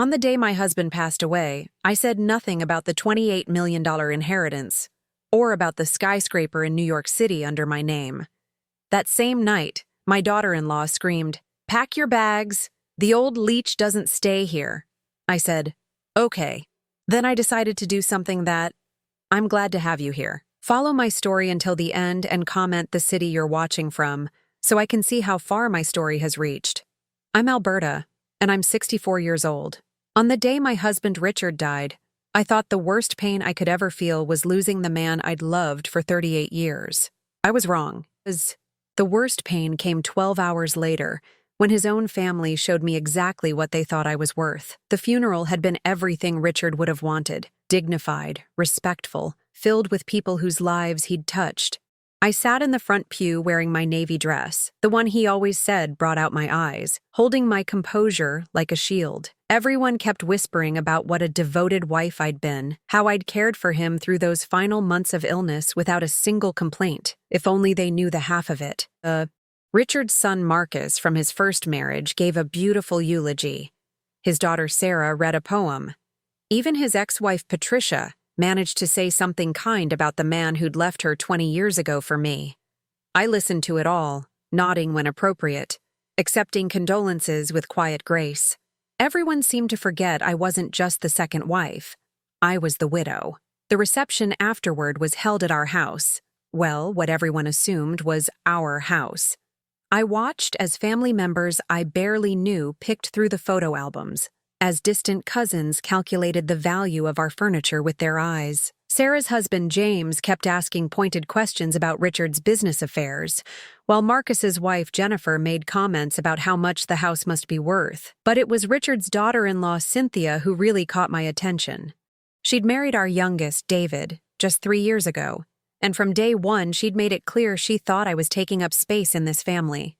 On the day my husband passed away, I said nothing about the $28 million inheritance or about the skyscraper in New York City under my name. That same night, my daughter-in-law screamed, "Pack your bags. The old leech doesn't stay here." I said, "Okay." Then I decided to do something that I'm glad to have you here. Follow my story until the end and comment the city you're watching from so I can see how far my story has reached. I'm Alberta, and I'm 64 years old. On the day my husband Richard died, I thought the worst pain I could ever feel was losing the man I'd loved for 38 years. I was wrong. The worst pain came 12 hours later, when his own family showed me exactly what they thought I was worth. The funeral had been everything Richard would have wanted: dignified, respectful, filled with people whose lives he'd touched. I sat in the front pew wearing my navy dress, the one he always said brought out my eyes, holding my composure like a shield. Everyone kept whispering about what a devoted wife I'd been, how I'd cared for him through those final months of illness without a single complaint, if only they knew the half of it. Richard's son Marcus from his first marriage gave a beautiful eulogy. His daughter Sarah read a poem. Even his ex-wife Patricia managed to say something kind about the man who'd left her 20 years ago for me. I listened to it all, nodding when appropriate, accepting condolences with quiet grace. Everyone seemed to forget I wasn't just the second wife. I was the widow. The reception afterward was held at our house. Well, what everyone assumed was our house. I watched as family members I barely knew picked through the photo albums, as distant cousins calculated the value of our furniture with their eyes. Sarah's husband James kept asking pointed questions about Richard's business affairs, while Marcus's wife Jennifer made comments about how much the house must be worth. But it was Richard's daughter-in-law Cynthia who really caught my attention. She'd married our youngest, David, just 3 years ago, and from day one she'd made it clear she thought I was taking up space in this family.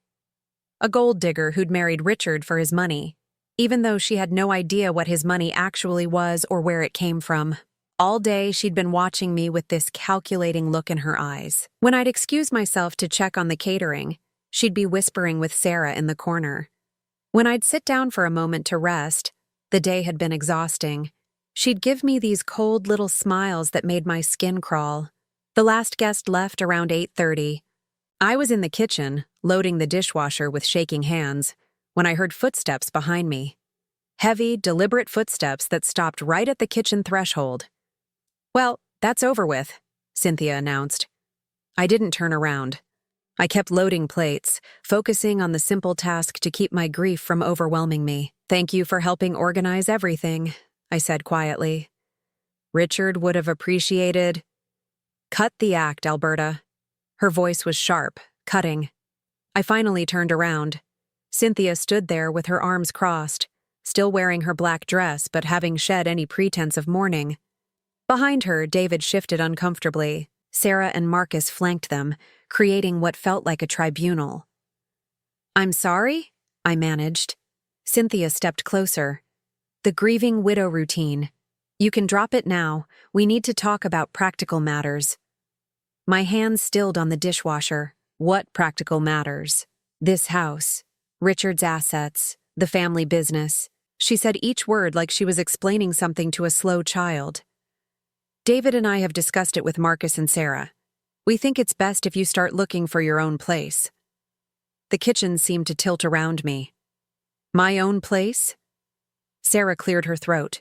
A gold digger who'd married Richard for his money, even though she had no idea what his money actually was or where it came from. All day, she'd been watching me with this calculating look in her eyes. When I'd excuse myself to check on the catering, she'd be whispering with Sarah in the corner. When I'd sit down for a moment to rest, the day had been exhausting, she'd give me these cold little smiles that made my skin crawl. The last guest left around 8:30. I was in the kitchen, loading the dishwasher with shaking hands, when I heard footsteps behind me. Heavy, deliberate footsteps that stopped right at the kitchen threshold. "Well, that's over with," Cynthia announced. I didn't turn around. I kept loading plates, focusing on the simple task to keep my grief from overwhelming me. "Thank you for helping organize everything," I said quietly. "Richard would have appreciated—" "Cut the act, Alberta." Her voice was sharp, cutting. I finally turned around. Cynthia stood there with her arms crossed, still wearing her black dress but having shed any pretense of mourning. Behind her, David shifted uncomfortably. Sarah and Marcus flanked them, creating what felt like a tribunal. "I'm sorry?" I managed. Cynthia stepped closer. "The grieving widow routine. You can drop it now. We need to talk about practical matters." My hands stilled on the dishwasher. What practical matters? This house, Richard's assets, the family business. She said each word like she was explaining something to a slow child. "David and I have discussed it with Marcus and Sarah. We think it's best if you start looking for your own place." The kitchen seemed to tilt around me. "My own place?" Sarah cleared her throat.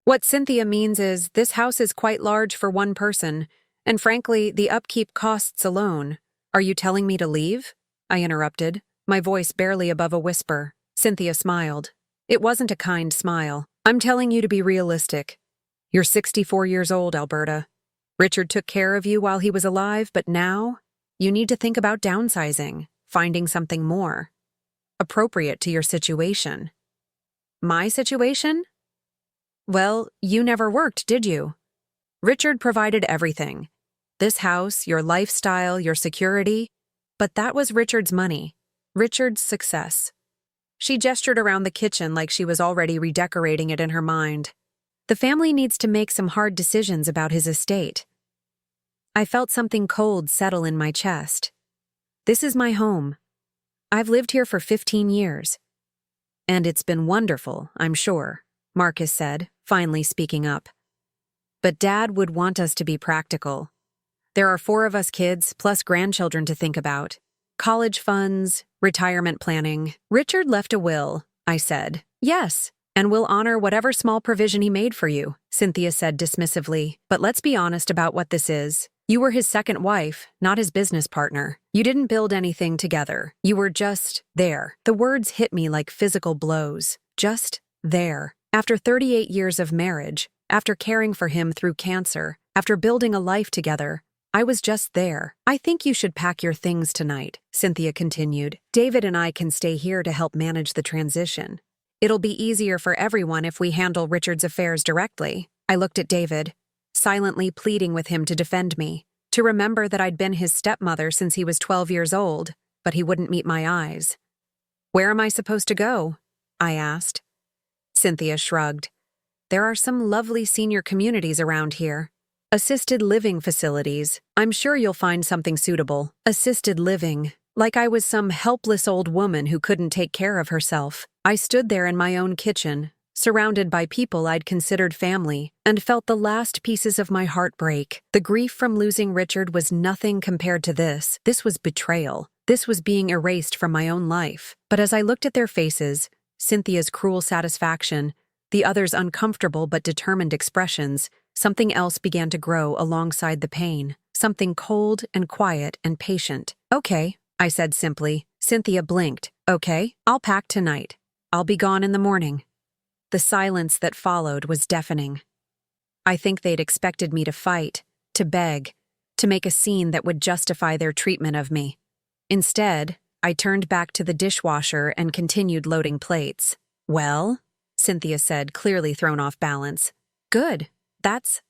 "What Cynthia means is this house is quite large for one person, and frankly, the upkeep costs alone. Are you telling me to leave?" I interrupted, my voice barely above a whisper. Cynthia smiled. It wasn't a kind smile. "I'm telling you to be realistic. You're 64 years old, Alberta. Richard took care of you while he was alive, but now you need to think about downsizing, finding something more appropriate to your situation." "My situation?" "Well, you never worked, did you? Richard provided everything. This house, your lifestyle, your security. But that was Richard's money, Richard's success." She gestured around the kitchen like she was already redecorating it in her mind. "The family needs to make some hard decisions about his estate." I felt something cold settle in my chest. This is my home. I've lived here for 15 years. And it's been wonderful, I'm sure. Marcus said, finally speaking up. But Dad would want us to be practical. There are 4 of us kids, plus grandchildren to think about. College funds, retirement planning. Richard left a will, I said. Yes, and we'll honor whatever small provision he made for you, Cynthia said dismissively. But let's be honest about what this is. You were his second wife, not his business partner. You didn't build anything together. You were just there. The words hit me like physical blows. Just there. After 38 years of marriage, after caring for him through cancer, after building a life together, I was just there. I think you should pack your things tonight, Cynthia continued. David and I can stay here to help manage the transition. It'll be easier for everyone if we handle Richard's affairs directly. I looked at David, silently pleading with him to defend me, to remember that I'd been his stepmother since he was 12 years old, but he wouldn't meet my eyes. Where am I supposed to go? I asked. Cynthia shrugged. There are some lovely senior communities around here. Assisted living facilities. I'm sure you'll find something suitable. Assisted living. Like I was some helpless old woman who couldn't take care of herself. I stood there in my own kitchen, surrounded by people I'd considered family, and felt the last pieces of my heart break. The grief from losing Richard was nothing compared to this. This was betrayal. This was being erased from my own life. But as I looked at their faces, Cynthia's cruel satisfaction, the others' uncomfortable but determined expressions, something else began to grow alongside the pain. Something cold and quiet and patient. Okay, I said simply. Cynthia blinked. Okay, I'll pack tonight. I'll be gone in the morning. The silence that followed was deafening. I think they'd expected me to fight, to beg, to make a scene that would justify their treatment of me. Instead, I turned back to the dishwasher and continued loading plates. Well, Cynthia said, clearly thrown off balance. Good. That's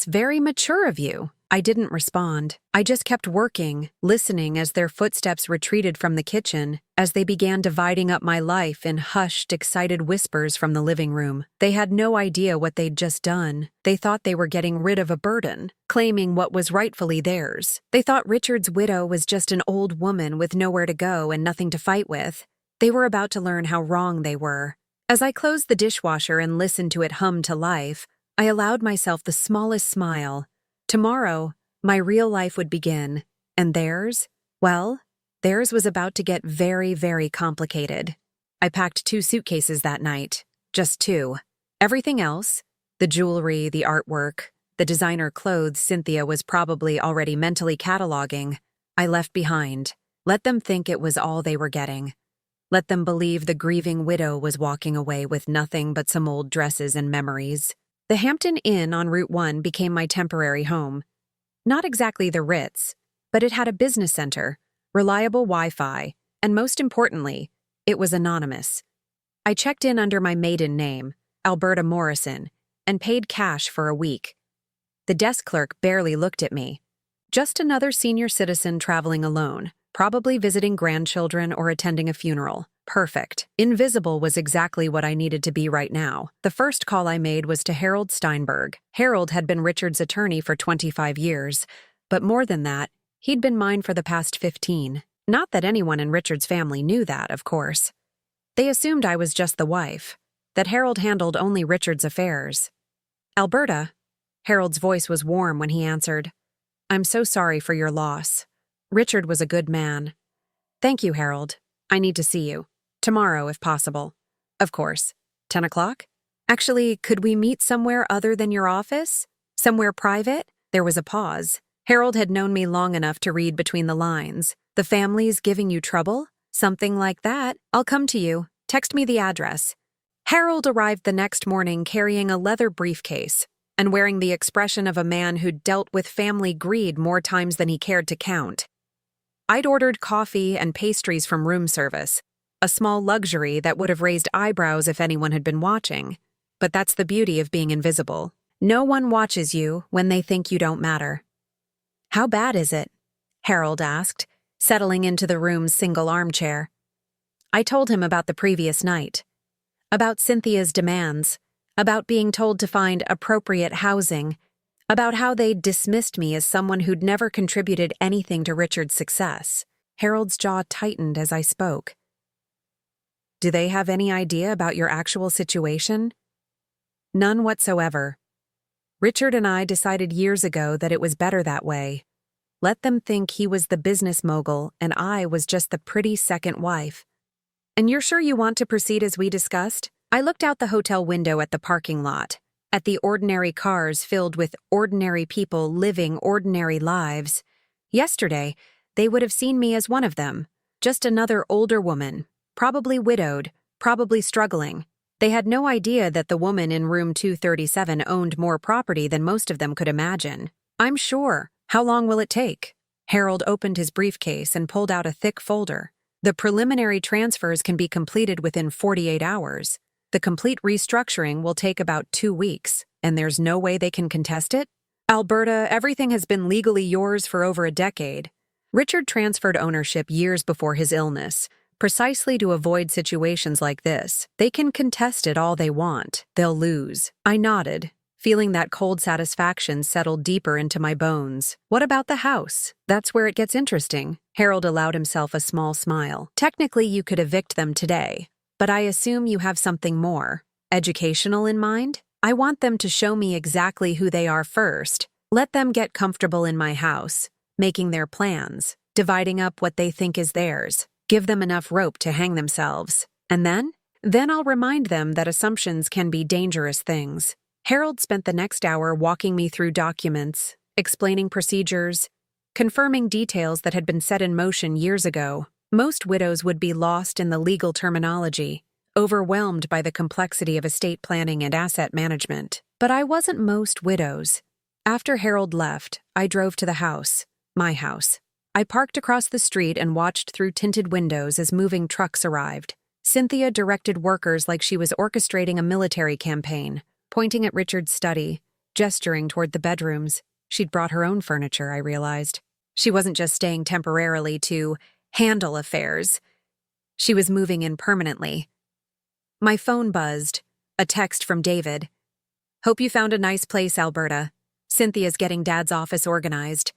very mature of you. I didn't respond. I just kept working, listening as their footsteps retreated from the kitchen, as they began dividing up my life in hushed, excited whispers from the living room. They had no idea what they'd just done. They thought they were getting rid of a burden, claiming what was rightfully theirs. They thought Richard's widow was just an old woman with nowhere to go and nothing to fight with. They were about to learn how wrong they were. As I closed the dishwasher and listened to it hum to life, I allowed myself the smallest smile. Tomorrow, my real life would begin, and theirs, well, theirs was about to get very, very complicated. I packed 2 suitcases that night, just 2. Everything else, the jewelry, the artwork, the designer clothes Cynthia was probably already mentally cataloging, I left behind. Let them think it was all they were getting. Let them believe the grieving widow was walking away with nothing but some old dresses and memories. The Hampton Inn on Route 1 became my temporary home. Not exactly the Ritz, but it had a business center, reliable Wi-Fi, and most importantly, it was anonymous. I checked in under my maiden name, Alberta Morrison, and paid cash for a week. The desk clerk barely looked at me. Just another senior citizen traveling alone, probably visiting grandchildren or attending a funeral. Perfect. Invisible was exactly what I needed to be right now. The first call I made was to Harold Steinberg. Harold had been Richard's attorney for 25 years, but more than that, he'd been mine for the past 15. Not that anyone in Richard's family knew that, of course. They assumed I was just the wife, that Harold handled only Richard's affairs. Alberta, Harold's voice was warm when he answered. I'm so sorry for your loss. Richard was a good man. Thank you, Harold. I need to see you. Tomorrow, if possible. Of course. 10 o'clock? Actually, could we meet somewhere other than your office? Somewhere private? There was a pause. Harold had known me long enough to read between the lines. The family's giving you trouble? Something like that. I'll come to you. Text me the address. Harold arrived the next morning carrying a leather briefcase and wearing the expression of a man who'd dealt with family greed more times than he cared to count. I'd ordered coffee and pastries from room service, a small luxury that would have raised eyebrows if anyone had been watching. But that's the beauty of being invisible. No one watches you when they think you don't matter. How bad is it? Harold asked, settling into the room's single armchair. I told him about the previous night, about Cynthia's demands, about being told to find appropriate housing, about how they'd dismissed me as someone who'd never contributed anything to Richard's success. Harold's jaw tightened as I spoke. Do they have any idea about your actual situation? None whatsoever. Richard and I decided years ago that it was better that way. Let them think he was the business mogul and I was just the pretty second wife. And you're sure you want to proceed as we discussed? I looked out the hotel window at the parking lot, at the ordinary cars filled with ordinary people living ordinary lives. Yesterday, they would have seen me as one of them, just another older woman, probably widowed, probably struggling. They had no idea that the woman in room 237 owned more property than most of them could imagine. I'm sure. How long will it take? Harold opened his briefcase and pulled out a thick folder. The preliminary transfers can be completed within 48 hours. The complete restructuring will take about 2 weeks, and there's no way they can contest it? Alberta, everything has been legally yours for over a decade. Richard transferred ownership years before his illness, precisely to avoid situations like this. They can contest it all they want. They'll lose. I nodded, feeling that cold satisfaction settle deeper into my bones. What about the house? That's where it gets interesting. Harold allowed himself a small smile. Technically, you could evict them today, but I assume you have something more educational in mind? I want them to show me exactly who they are first. Let them get comfortable in my house, making their plans, dividing up what they think is theirs. Give them enough rope to hang themselves. And then I'll remind them that assumptions can be dangerous things. Harold spent the next hour walking me through documents, explaining procedures, confirming details that had been set in motion years ago. Most widows would be lost in the legal terminology, overwhelmed by the complexity of estate planning and asset management. But I wasn't most widows. After Harold left, I drove to the house, my house. I parked across the street and watched through tinted windows as moving trucks arrived. Cynthia directed workers like she was orchestrating a military campaign, pointing at Richard's study, gesturing toward the bedrooms. She'd brought her own furniture, I realized. She wasn't just staying temporarily to handle affairs. She was moving in permanently. My phone buzzed. A text from David. Hope you found a nice place, Alberta. Cynthia's getting Dad's office organized.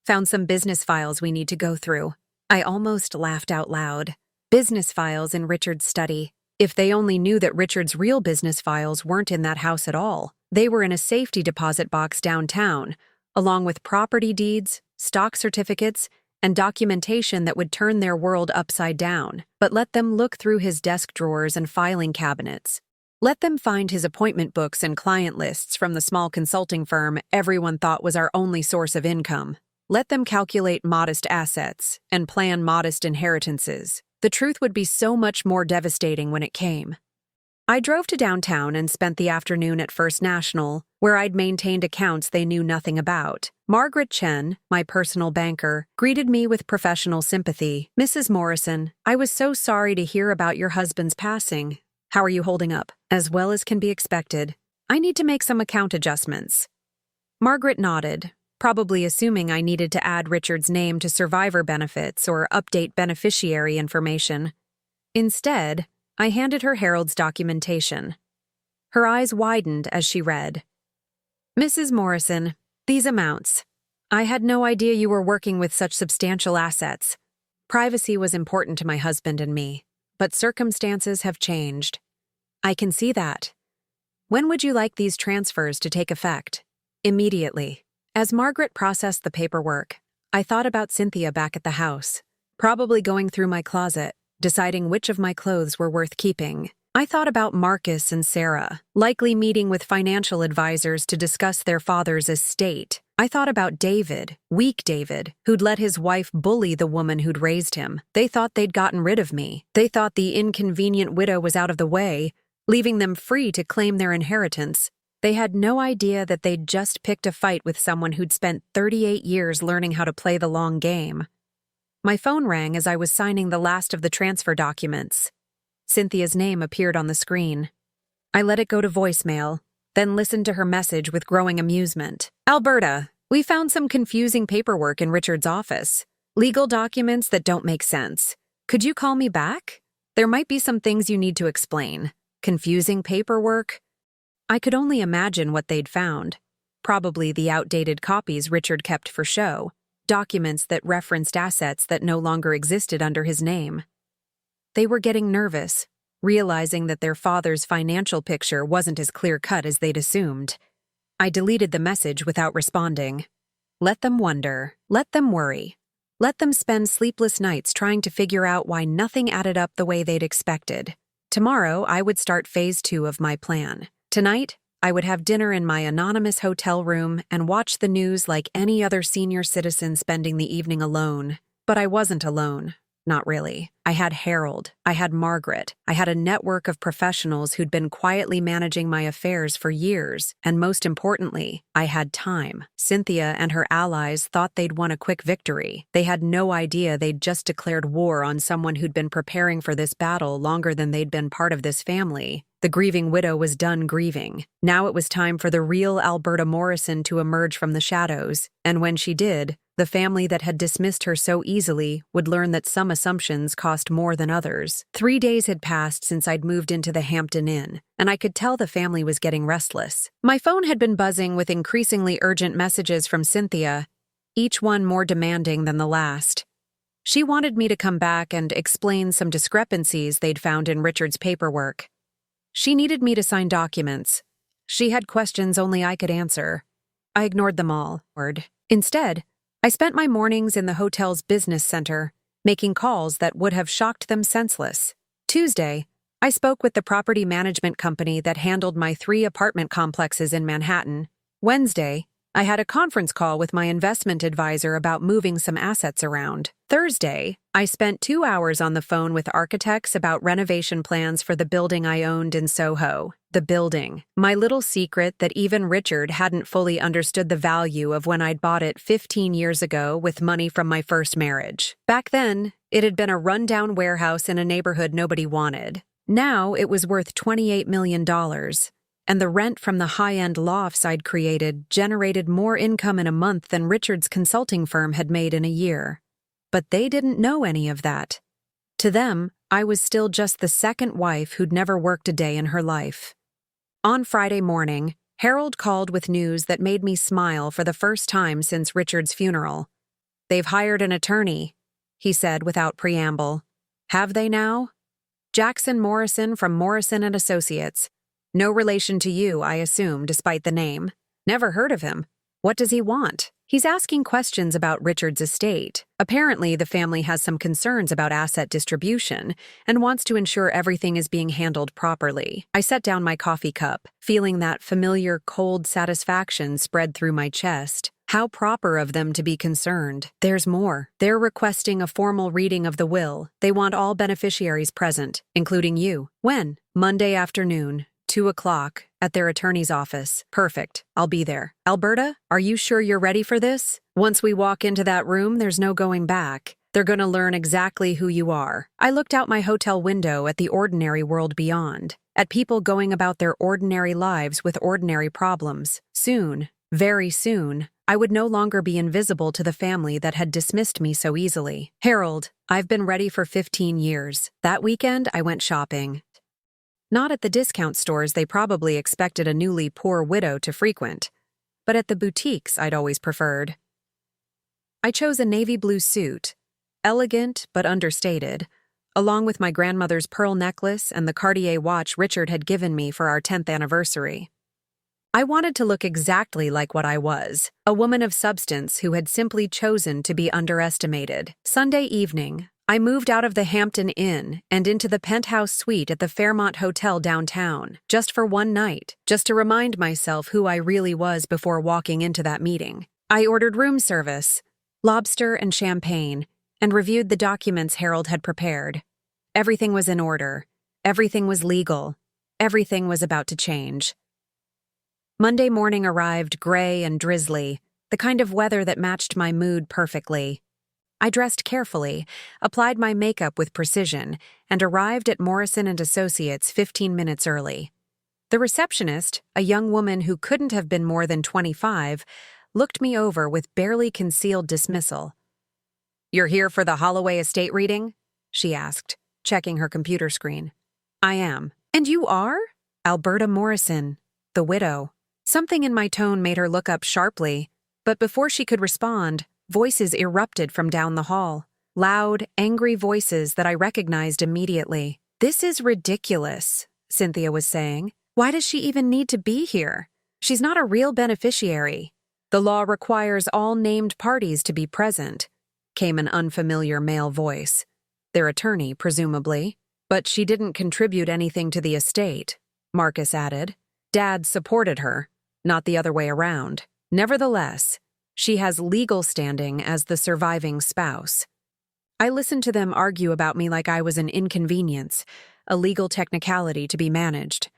Found some business files we need to go through. I almost laughed out loud. Business files in Richard's study. If they only knew that Richard's real business files weren't in that house at all. They were in a safety deposit box downtown, along with property deeds, stock certificates, and documentation that would turn their world upside down. But let them look through his desk drawers and filing cabinets. Let them find his appointment books and client lists from the small consulting firm everyone thought was our only source of income. Let them calculate modest assets and plan modest inheritances. The truth would be so much more devastating when it came. I drove to downtown and spent the afternoon at First National, where I'd maintained accounts they knew nothing about. Margaret Chen, my personal banker, greeted me with professional sympathy. Mrs. Morrison, I was so sorry to hear about your husband's passing. How are you holding up? As well as can be expected. I need to make some account adjustments. Margaret nodded, probably assuming I needed to add Richard's name to survivor benefits or update beneficiary information. Instead, I handed her Harold's documentation. Her eyes widened as she read. Mrs. Morrison, these amounts. I had no idea you were working with such substantial assets. Privacy was important to my husband and me, but circumstances have changed. I can see that. When would you like these transfers to take effect? Immediately. As Margaret processed the paperwork, I thought about Cynthia back at the house, probably going through my closet, deciding which of my clothes were worth keeping. I thought about Marcus and Sarah, likely meeting with financial advisors to discuss their father's estate. I thought about David, weak David, who'd let his wife bully the woman who'd raised him. They thought they'd gotten rid of me. They thought the inconvenient widow was out of the way, leaving them free to claim their inheritance. They had no idea that they'd just picked a fight with someone who'd spent 38 years learning how to play the long game. My phone rang as I was signing the last of the transfer documents. Cynthia's name appeared on the screen. I let it go to voicemail, then listened to her message with growing amusement. Alberta, we found some confusing paperwork in Richard's office. Legal documents that don't make sense. Could you call me back? There might be some things you need to explain. Confusing paperwork? I could only imagine what they'd found. Probably the outdated copies Richard kept for show, documents that referenced assets that no longer existed under his name. They were getting nervous, realizing that their father's financial picture wasn't as clear-cut as they'd assumed. I deleted the message without responding. Let them wonder. Let them worry. Let them spend sleepless nights trying to figure out why nothing added up the way they'd expected. Tomorrow, I would start phase 2 of my plan. Tonight, I would have dinner in my anonymous hotel room and watch the news like any other senior citizen spending the evening alone. But I wasn't alone. Not really. I had Harold. I had Margaret. I had a network of professionals who'd been quietly managing my affairs for years. And most importantly, I had time. Cynthia and her allies thought they'd won a quick victory. They had no idea they'd just declared war on someone who'd been preparing for this battle longer than they'd been part of this family. The grieving widow was done grieving. Now it was time for the real Alberta Morrison to emerge from the shadows. And when she did, the family that had dismissed her so easily would learn that some assumptions cost more than others. 3 days had passed since I'd moved into the Hampton Inn, and I could tell the family was getting restless. My phone had been buzzing with increasingly urgent messages from Cynthia, each one more demanding than the last. She wanted me to come back and explain some discrepancies they'd found in Richard's paperwork. She needed me to sign documents. She had questions only I could answer. I ignored them all. Instead, I spent my mornings in the hotel's business center, making calls that would have shocked them senseless. Tuesday, I spoke with the property management company that handled my 3 apartment complexes in Manhattan. Wednesday, I had a conference call with my investment advisor about moving some assets around. Thursday, I spent 2 hours on the phone with architects about renovation plans for the building I owned in Soho. The building. My little secret that even Richard hadn't fully understood the value of when I'd bought it 15 years ago with money from my first marriage. Back then, it had been a rundown warehouse in a neighborhood nobody wanted. Now it was worth $28 million. And the rent from the high-end lofts I'd created generated more income in a month than Richard's consulting firm had made in a year. But they didn't know any of that. To them, I was still just the second wife who'd never worked a day in her life. On Friday morning, Harold called with news that made me smile for the first time since Richard's funeral. "They've hired an attorney," he said without preamble. "Have they now?" "Jackson Morrison from Morrison and Associates. No relation to you, I assume, despite the name. Never heard of him. What does he want?" "He's asking questions about Richard's estate. Apparently, the family has some concerns about asset distribution and wants to ensure everything is being handled properly." I set down my coffee cup, feeling that familiar cold satisfaction spread through my chest. How proper of them to be concerned. There's more. They're requesting a formal reading of the will. They want all beneficiaries present, including you. When? Monday afternoon. 2 o'clock, at their attorney's office. Perfect. I'll be there. Alberta, are you sure you're ready for this? Once we walk into that room, there's no going back. They're going to learn exactly who you are. I looked out my hotel window at the ordinary world beyond, at people going about their ordinary lives with ordinary problems. Soon, very soon, I would no longer be invisible to the family that had dismissed me so easily. "Harold, I've been ready for 15 years. That weekend, I went shopping. Not at the discount stores they probably expected a newly poor widow to frequent, but at the boutiques I'd always preferred. I chose a navy blue suit, elegant but understated, along with my grandmother's pearl necklace and the Cartier watch Richard had given me for our 10th anniversary. I wanted to look exactly like what I was, a woman of substance who had simply chosen to be underestimated. Sunday evening, I moved out of the Hampton Inn and into the penthouse suite at the Fairmont Hotel downtown, just for one night, just to remind myself who I really was before walking into that meeting. I ordered room service, lobster and champagne, and reviewed the documents Harold had prepared. Everything was in order. Everything was legal. Everything was about to change. Monday morning arrived gray and drizzly, the kind of weather that matched my mood perfectly. I dressed carefully, applied my makeup with precision, and arrived at Morrison and Associates 15 minutes early. The receptionist, a young woman who couldn't have been more than 25, looked me over with barely concealed dismissal. "You're here for the Holloway estate reading?" she asked, checking her computer screen. "I am." "And you are?" "Alberta Morrison, the widow." Something in my tone made her look up sharply, but before she could respond, voices erupted from down the hall. Loud, angry voices that I recognized immediately. "This is ridiculous," Cynthia was saying. "Why does she even need to be here? She's not a real beneficiary. The law requires all named parties to be present," came an unfamiliar male voice. Their attorney, presumably. "But she didn't contribute anything to the estate," Marcus added. "Dad supported her, not the other way around. Nevertheless, she has legal standing as the surviving spouse." I listened to them argue about me like I was an inconvenience, a legal technicality to be managed.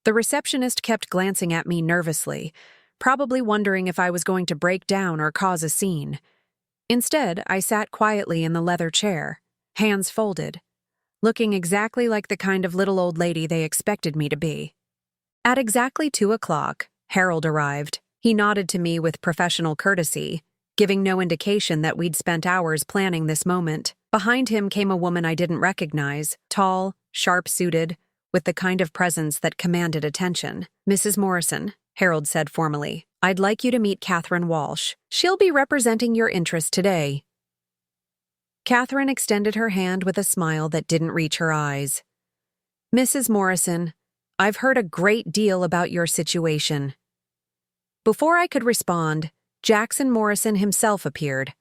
The receptionist kept glancing at me nervously, probably wondering if I was going to break down or cause a scene. Instead, I sat quietly in the leather chair, hands folded, looking exactly like the kind of little old lady they expected me to be. At exactly 2:00, Harold arrived. He nodded to me with professional courtesy, giving no indication that we'd spent hours planning this moment. Behind him came a woman I didn't recognize, tall, sharp-suited, with the kind of presence that commanded attention. "Mrs. Morrison," Harold said formally, "I'd like you to meet Catherine Walsh. She'll be representing your interest today." Catherine extended her hand with a smile that didn't reach her eyes. "Mrs. Morrison, I've heard a great deal about your situation." Before I could respond, Jackson Morrison himself appeared,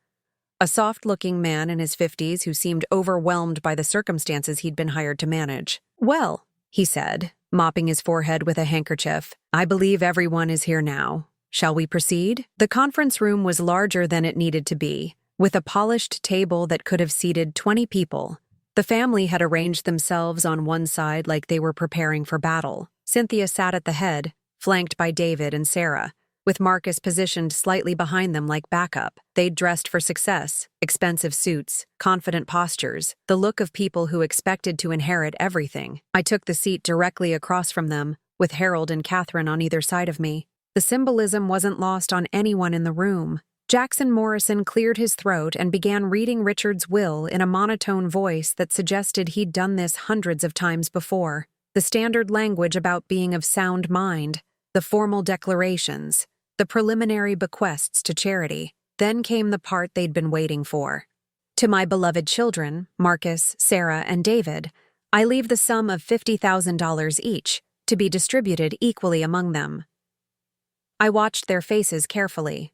a soft-looking man in his 50s who seemed overwhelmed by the circumstances he'd been hired to manage. "Well," he said, mopping his forehead with a handkerchief, "I believe everyone is here now. Shall we proceed?" The conference room was larger than it needed to be, with a polished table that could have seated 20 people. The family had arranged themselves on one side like they were preparing for battle. Cynthia sat at the head, flanked by David and Sarah, with Marcus positioned slightly behind them like backup. They'd dressed for success, expensive suits, confident postures, the look of people who expected to inherit everything. I took the seat directly across from them, with Harold and Catherine on either side of me. The symbolism wasn't lost on anyone in the room. Jackson Morrison cleared his throat and began reading Richard's will in a monotone voice that suggested he'd done this hundreds of times before. The standard language about being of sound mind, the formal declarations, the preliminary bequests to charity. Then came the part they'd been waiting for. "To my beloved children, Marcus, Sarah, and David, I leave the sum of $50,000 each, to be distributed equally among them." I watched their faces carefully.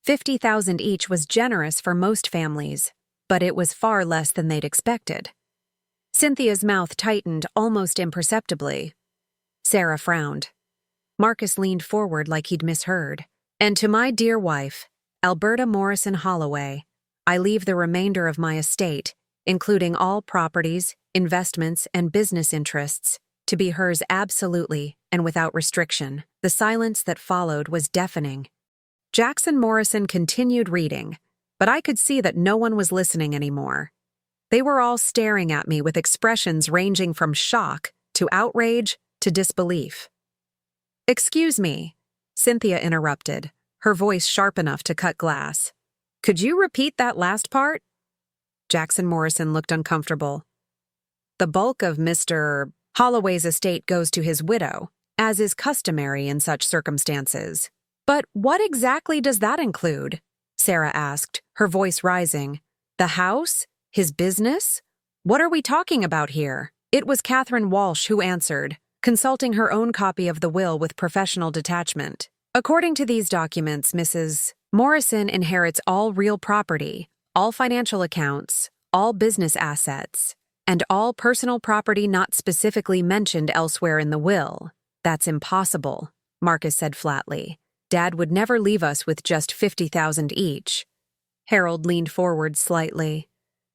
50,000 each was generous for most families, but it was far less than they'd expected. Cynthia's mouth tightened almost imperceptibly. Sarah frowned. Marcus leaned forward like he'd misheard. "And to my dear wife, Alberta Morrison Holloway, I leave the remainder of my estate, including all properties, investments, and business interests, to be hers absolutely and without restriction." The silence that followed was deafening. Jackson Morrison continued reading, but I could see that no one was listening anymore. They were all staring at me with expressions ranging from shock to outrage to disbelief. "Excuse me," Cynthia interrupted, her voice sharp enough to cut glass. "Could you repeat that last part?" Jackson Morrison looked uncomfortable. "The bulk of Mr. Holloway's estate goes to his widow, as is customary in such circumstances." "But what exactly does that include?" Sarah asked, her voice rising. "The house? His business? What are we talking about here?" It was Catherine Walsh who answered, consulting her own copy of the will with professional detachment. "According to these documents, Mrs. Morrison inherits all real property, all financial accounts, all business assets, and all personal property not specifically mentioned elsewhere in the will." "That's impossible," Marcus said flatly. "Dad would never leave us with just 50,000 each." Harold leaned forward slightly.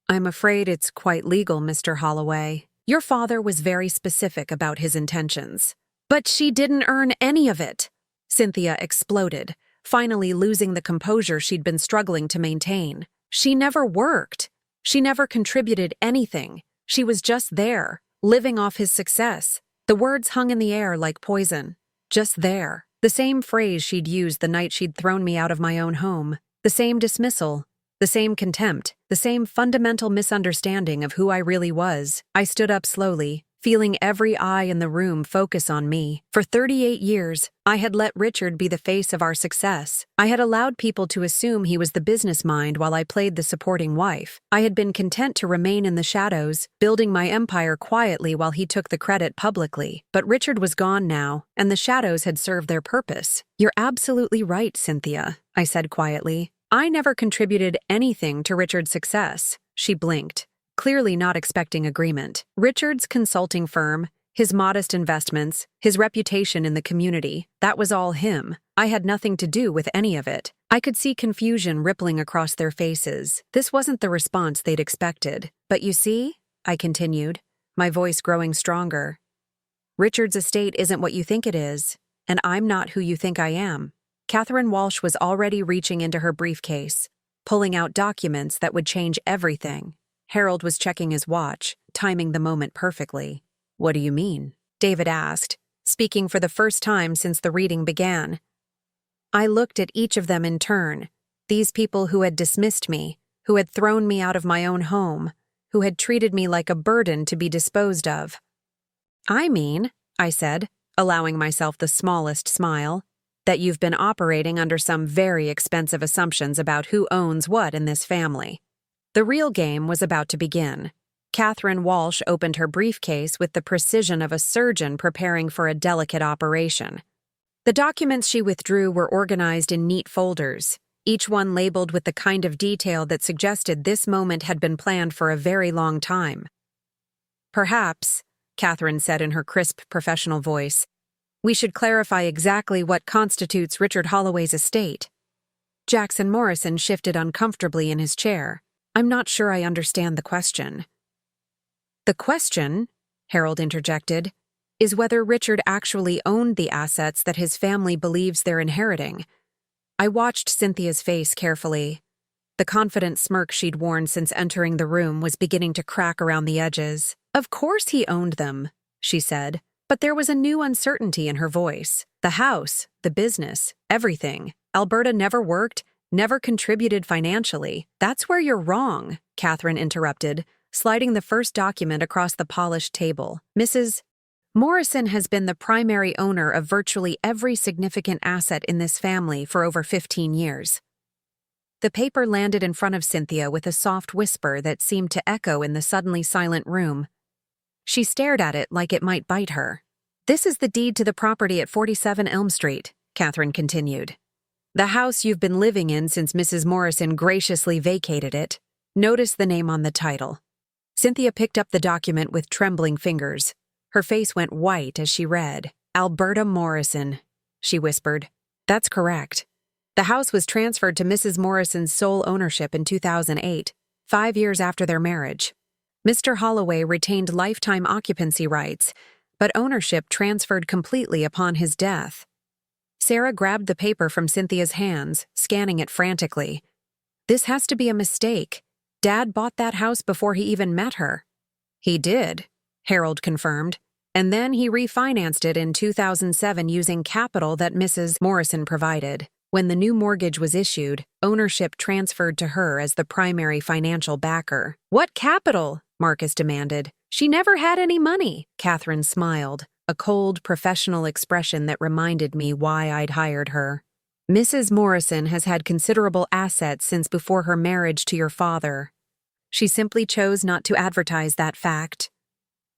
"I'm afraid it's quite legal, Mr. Holloway. Your father was very specific about his intentions." "But she didn't earn any of it," Cynthia exploded, finally losing the composure she'd been struggling to maintain. "She never worked. She never contributed anything. She was just there, living off his success." The words hung in the air like poison. Just there. The same phrase she'd used the night she'd thrown me out of my own home. The same dismissal. The same contempt. The same fundamental misunderstanding of who I really was. I stood up slowly, feeling every eye in the room focus on me. For 38 years, I had let Richard be the face of our success. I had allowed people to assume he was the business mind while I played the supporting wife. I had been content to remain in the shadows, building my empire quietly while he took the credit publicly. But Richard was gone now, and the shadows had served their purpose. "You're absolutely right, Cynthia," I said quietly. "I never contributed anything to Richard's success." She blinked, clearly not expecting agreement. Richard's consulting firm, his modest investments, his reputation in the community, that was all him. I had nothing to do with any of it. I could see confusion rippling across their faces. This wasn't the response they'd expected. "But you see," I continued, my voice growing stronger, "Richard's estate isn't what you think it is, and I'm not who you think I am." Catherine Walsh was already reaching into her briefcase, pulling out documents that would change everything. Harold was checking his watch, timing the moment perfectly. "What do you mean?" David asked, speaking for the first time since the reading began. I looked at each of them in turn, these people who had dismissed me, who had thrown me out of my own home, who had treated me like a burden to be disposed of. "I mean," I said, allowing myself the smallest smile, "that you've been operating under some very expensive assumptions about who owns what in this family." The real game was about to begin. Catherine Walsh opened her briefcase with the precision of a surgeon preparing for a delicate operation. The documents she withdrew were organized in neat folders, each one labeled with the kind of detail that suggested this moment had been planned for a very long time. "Perhaps," Catherine said in her crisp professional voice, "we should clarify exactly what constitutes Richard Holloway's estate." Jackson Morrison shifted uncomfortably in his chair. "I'm not sure I understand the question." "The question," Harold interjected, "is whether Richard actually owned the assets that his family believes they're inheriting." I watched Cynthia's face carefully. The confident smirk she'd worn since entering the room was beginning to crack around the edges. "Of course he owned them," she said, but there was a new uncertainty in her voice. "The house, the business, everything. Alberta never worked, never contributed financially." "That's where you're wrong," Catherine interrupted, sliding the first document across the polished table. "Mrs. Morrison has been the primary owner of virtually every significant asset in this family for over 15 years. The paper landed in front of Cynthia with a soft whisper that seemed to echo in the suddenly silent room. She stared at it like it might bite her. "This is the deed to the property at 47 Elm Street," Catherine continued. "The house you've been living in since Mrs. Morrison graciously vacated it. Notice the name on the title." Cynthia picked up the document with trembling fingers. Her face went white as she read. "Alberta Morrison," she whispered. "That's correct. The house was transferred to Mrs. Morrison's sole ownership in 2008, 5 years after their marriage. Mr. Holloway retained lifetime occupancy rights, but ownership transferred completely upon his death." Sarah grabbed the paper from Cynthia's hands, scanning it frantically. "This has to be a mistake. Dad bought that house before he even met her." "He did," Harold confirmed, "and then he refinanced it in 2007 using capital that Mrs. Morrison provided. When the new mortgage was issued, ownership transferred to her as the primary financial backer." "What capital?" Marcus demanded. "She never had any money." Catherine smiled, a cold, professional expression that reminded me why I'd hired her. "Mrs. Morrison has had considerable assets since before her marriage to your father. She simply chose not to advertise that fact."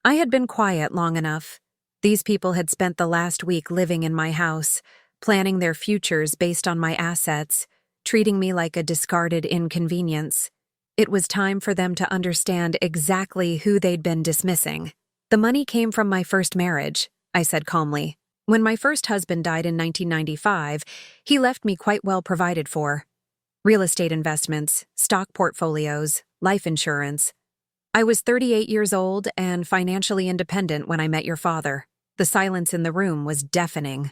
I had been quiet long enough. These people had spent the last week living in my house, planning their futures based on my assets, treating me like a discarded inconvenience. It was time for them to understand exactly who they'd been dismissing. "The money came from my first marriage," I said calmly. "When my first husband died in 1995, he left me quite well provided for. Real estate investments, stock portfolios, life insurance. I was 38 years old and financially independent when I met your father." The silence in the room was deafening.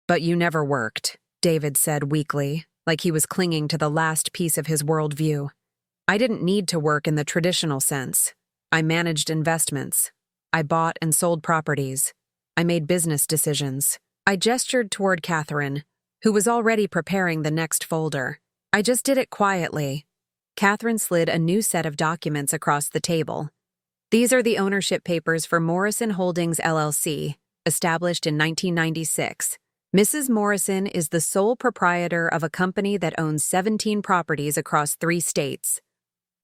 "But you never worked," David said weakly, like he was clinging to the last piece of his worldview. "I didn't need to work in the traditional sense. I managed investments. I bought and sold properties. I made business decisions." I gestured toward Catherine, who was already preparing the next folder. "I just did it quietly." Catherine slid a new set of documents across the table. These are the ownership papers for Morrison Holdings, LLC, established in 1996. Mrs. Morrison is the sole proprietor of a company that owns 17 properties across 3 states.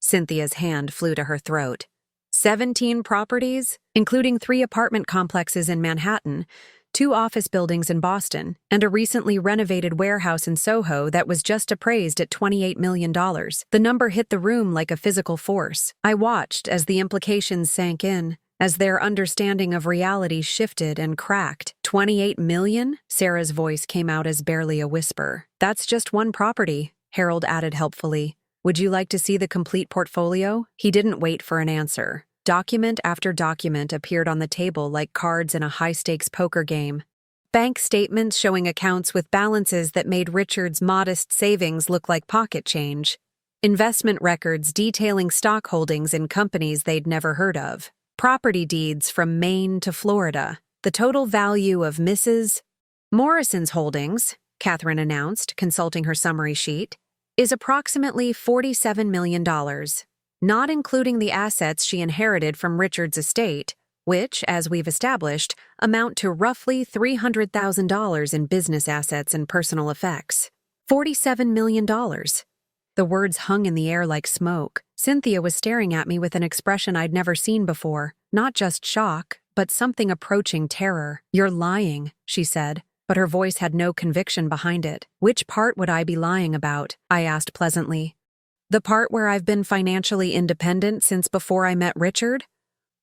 Cynthia's hand flew to her throat. 17 properties, including 3 apartment complexes in Manhattan, 2 office buildings in Boston, and a recently renovated warehouse in Soho that was just appraised at $28 million. The number hit the room like a physical force. I watched as the implications sank in, as their understanding of reality shifted and cracked. 28 million? Sarah's voice came out as barely a whisper. That's just one property, Harold added helpfully. Would you like to see the complete portfolio? He didn't wait for an answer. Document after document appeared on the table like cards in a high-stakes poker game. Bank statements showing accounts with balances that made Richard's modest savings look like pocket change. Investment records detailing stock holdings in companies they'd never heard of. Property deeds from Maine to Florida. The total value of Mrs. Morrison's holdings, Catherine announced, consulting her summary sheet, is approximately $47 million, not including the assets she inherited from Richard's estate, which, as we've established, amount to roughly $300,000 in business assets and personal effects. $47 million. The words hung in the air like smoke. Cynthia was staring at me with an expression I'd never seen before, not just shock, but something approaching terror. You're lying, she said, but her voice had no conviction behind it. Which part would I be lying about? I asked pleasantly. The part where I've been financially independent since before I met Richard?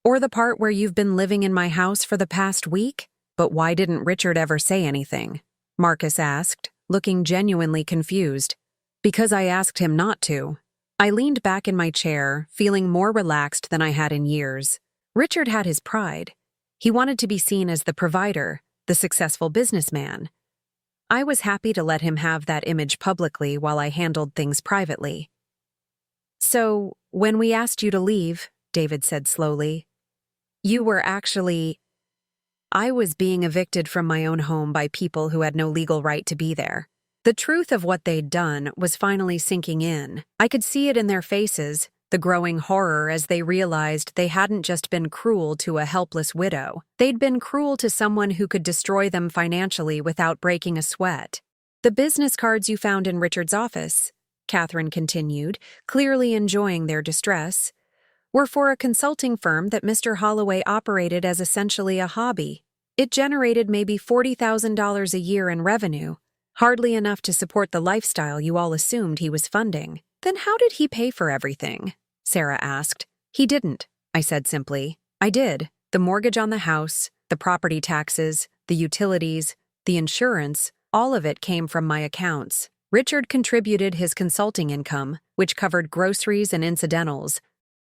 Or the part where you've been living in my house for the past week? But why didn't Richard ever say anything? Marcus asked, looking genuinely confused. Because I asked him not to. I leaned back in my chair, feeling more relaxed than I had in years. Richard had his pride. He wanted to be seen as the provider, the successful businessman. I was happy to let him have that image publicly while I handled things privately. So, when we asked you to leave, David said slowly, you were actually... I was being evicted from my own home by people who had no legal right to be there. The truth of what they'd done was finally sinking in. I could see it in their faces, the growing horror as they realized they hadn't just been cruel to a helpless widow. They'd been cruel to someone who could destroy them financially without breaking a sweat. The business cards you found in Richard's office, Catherine continued, clearly enjoying their distress, were for a consulting firm that Mr. Holloway operated as essentially a hobby. It generated maybe $40,000 a year in revenue, hardly enough to support the lifestyle you all assumed he was funding. Then how did he pay for everything? Sarah asked. He didn't, I said simply. I did. The mortgage on the house, the property taxes, the utilities, the insurance, all of it came from my accounts. Richard contributed his consulting income, which covered groceries and incidentals.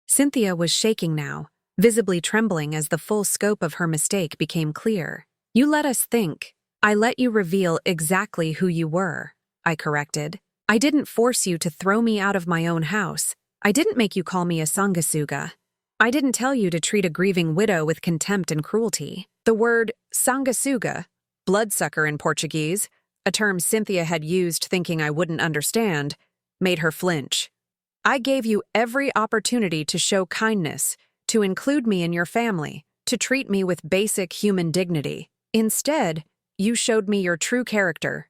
Cynthia was shaking now, visibly trembling as the full scope of her mistake became clear. You let us think. I let you reveal exactly who you were, I corrected. I didn't force you to throw me out of my own house. I didn't make you call me a sanguisuga. I didn't tell you to treat a grieving widow with contempt and cruelty. The word sanguisuga, bloodsucker in Portuguese, a term Cynthia had used thinking I wouldn't understand, made her flinch. I gave you every opportunity to show kindness, to include me in your family, to treat me with basic human dignity. Instead, you showed me your true character.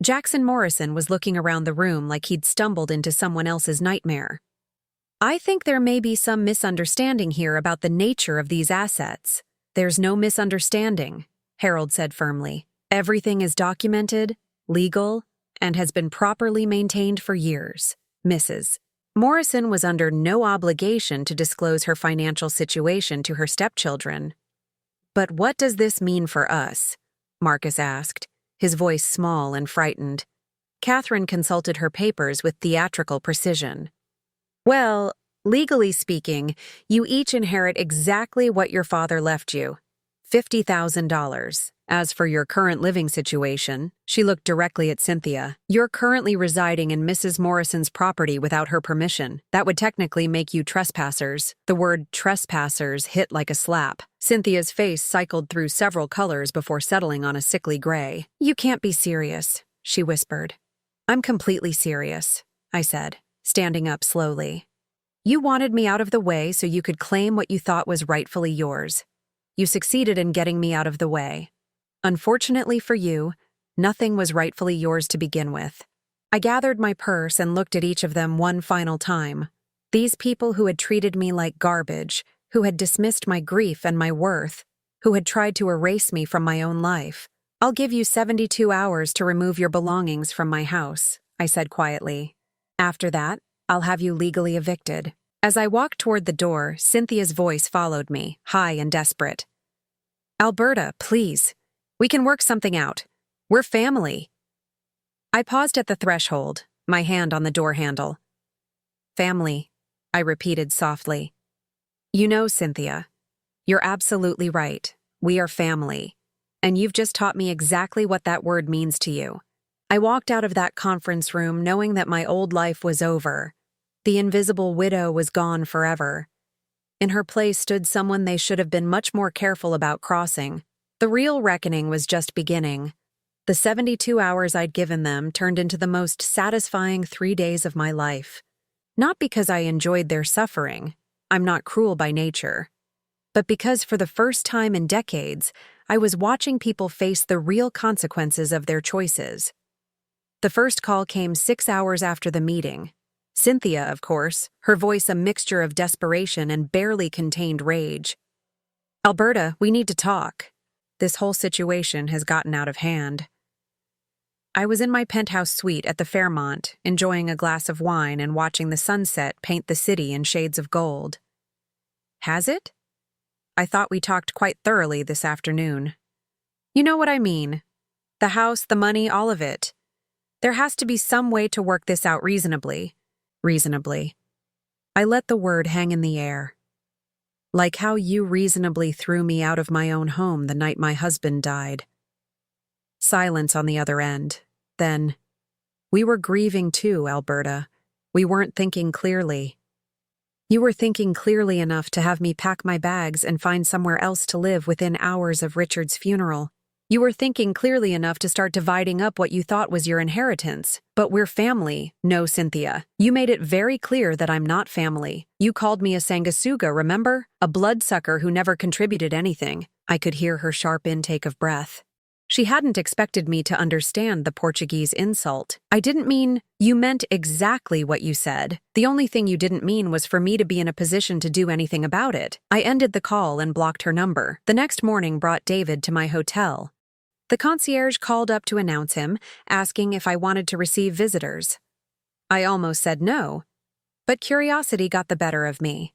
Jackson Morrison was looking around the room like he'd stumbled into someone else's nightmare. I think there may be some misunderstanding here about the nature of these assets. There's no misunderstanding, Harold said firmly. Everything is documented, legal, and has been properly maintained for years. Mrs. Morrison was under no obligation to disclose her financial situation to her stepchildren. But what does this mean for us? Marcus asked, his voice small and frightened. Catherine consulted her papers with theatrical precision. Well, legally speaking, you each inherit exactly what your father left you, $50,000. As for your current living situation, she looked directly at Cynthia. You're currently residing in Mrs. Morrison's property without her permission. That would technically make you trespassers. The word trespassers hit like a slap. Cynthia's face cycled through several colors before settling on a sickly gray. You can't be serious, she whispered. I'm completely serious, I said, standing up slowly. You wanted me out of the way so you could claim what you thought was rightfully yours. You succeeded in getting me out of the way. Unfortunately for you, nothing was rightfully yours to begin with. I gathered my purse and looked at each of them one final time. These people who had treated me like garbage, who had dismissed my grief and my worth, who had tried to erase me from my own life. I'll give you 72 hours to remove your belongings from my house, I said quietly. After that, I'll have you legally evicted. As I walked toward the door, Cynthia's voice followed me, high and desperate. Alberta, please. We can work something out. We're family. I paused at the threshold, my hand on the door handle. Family, I repeated softly. You know, Cynthia, you're absolutely right. We are family. And you've just taught me exactly what that word means to you. I walked out of that conference room knowing that my old life was over. The invisible widow was gone forever. In her place stood someone they should have been much more careful about crossing. The real reckoning was just beginning. The 72 hours I'd given them turned into the most satisfying 3 days of my life. Not because I enjoyed their suffering. I'm not cruel by nature. But because for the first time in decades, I was watching people face the real consequences of their choices. The first call came 6 hours after the meeting. Cynthia, of course, her voice a mixture of desperation and barely contained rage. Alberta, we need to talk. This whole situation has gotten out of hand. I was in my penthouse suite at the Fairmont, enjoying a glass of wine and watching the sunset paint the city in shades of gold. Has it? I thought we talked quite thoroughly this afternoon. You know what I mean. The house, the money, all of it. There has to be some way to work this out reasonably. Reasonably. I let the word hang in the air. Like how you reasonably threw me out of my own home the night my husband died. Silence on the other end. Then, we were grieving too, Alberta. We weren't thinking clearly. You were thinking clearly enough to have me pack my bags and find somewhere else to live within hours of Richard's funeral. You were thinking clearly enough to start dividing up what you thought was your inheritance. But we're family. No, Cynthia. You made it very clear that I'm not family. You called me a sanguisuga, remember? A bloodsucker who never contributed anything. I could hear her sharp intake of breath. She hadn't expected me to understand the Portuguese insult. I didn't mean, you meant exactly what you said. The only thing you didn't mean was for me to be in a position to do anything about it. I ended the call and blocked her number. The next morning brought David to my hotel. The concierge called up to announce him, asking if I wanted to receive visitors. I almost said no, but curiosity got the better of me.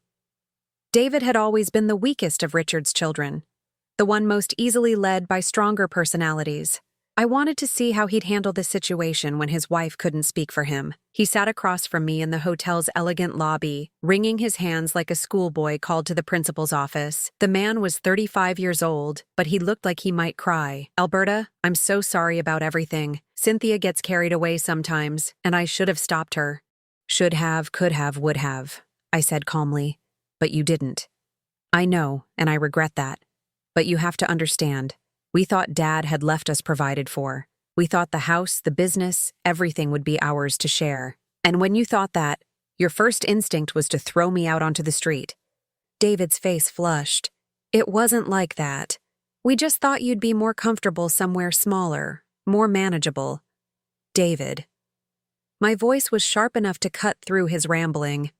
David had always been the weakest of Richard's children, the one most easily led by stronger personalities. I wanted to see how he'd handle the situation when his wife couldn't speak for him. He sat across from me in the hotel's elegant lobby, wringing his hands like a schoolboy called to the principal's office. The man was 35 years old, but he looked like he might cry. Alberta, I'm so sorry about everything. Cynthia gets carried away sometimes, and I should have stopped her. Should have, could have, would have, I said calmly. But you didn't. I know, and I regret that. But you have to understand. We thought Dad had left us provided for. We thought the house, the business, everything would be ours to share. And when you thought that, your first instinct was to throw me out onto the street. David's face flushed. It wasn't like that. We just thought you'd be more comfortable somewhere smaller, more manageable. David. My voice was sharp enough to cut through his rambling.